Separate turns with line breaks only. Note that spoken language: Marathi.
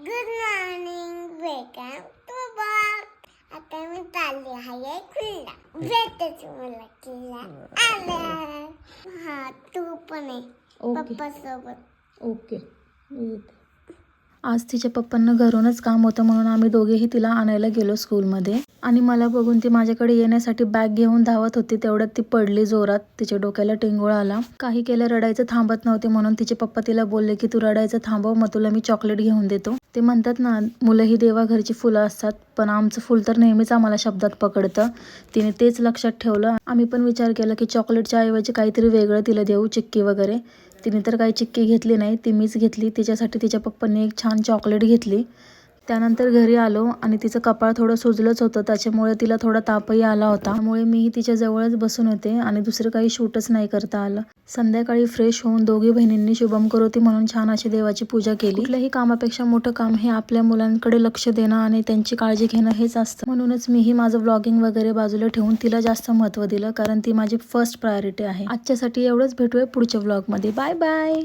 Good morning welcome to blog. आता मी चालली आहे किल्ला भेटायचं मला किल्ला आला. हा तू पण आहे पप्पा सोबत.
ओके. आज तिच्या पप्पांना घरूनच काम होतं म्हणून आम्ही दोघेही तिला आणायला गेलो स्कूलमध्ये. आणि मला बघून ती माझ्याकडे येण्यासाठी बॅग घेऊन धावत होती. तेवढ्यात ती पडली जोरात. तिच्या डोक्याला टिंगूळ आला. काही केलं रडायचं थांबत नव्हते म्हणून तिचे पप्पा तिला बोलले की तू रडायचं थांबव, मग तुला मी चॉकलेट घेऊन देतो. ते म्हणतात ना, मुलं ही देवाघरची फुलं असतात, पण आमचं फुल तर नेहमीच आम्हाला शब्दात पकडतं. तिने तेच लक्षात ठेवलं. आम्ही पण विचार केला की चॉकलेटच्या ऐवजी काहीतरी वेगळं तिला देऊ, चिक्की वगैरे. तिने तर काही चिक्की घेतली नाही, ती मीच घेतली. तिच्यासाठी तिच्या पप्पांनी एक छान चॉकलेट घेतली. त्यानंतर घरी आलो आणि तिचं कपाळ थोडं सुजलंच होतं, त्याच्यामुळे तिला थोडा तापही आला होता. त्यामुळे मीही तिच्या जवळच बसून होते आणि दुसरं काही शूटच नाही करता आलं. संध्याकाळी फ्रेश होऊन दोघी बहिणींनी शुभम करोती म्हणून छान अशी देवाची पूजा केली. कुठल्याही कामापेक्षा मोठं काम हे आपल्या मुलांकडे लक्ष देणं आणि त्यांची काळजी घेणं हेच असतं. म्हणूनच मीही माझं व्लॉगिंग वगैरे बाजूला ठेवून तिला जास्त महत्त्व दिलं, कारण ती माझी फर्स्ट प्रायोरिटी आहे. आजच्यासाठी एवढंच. भेटूया पुढच्या व्लॉगमध्ये. Bye bye.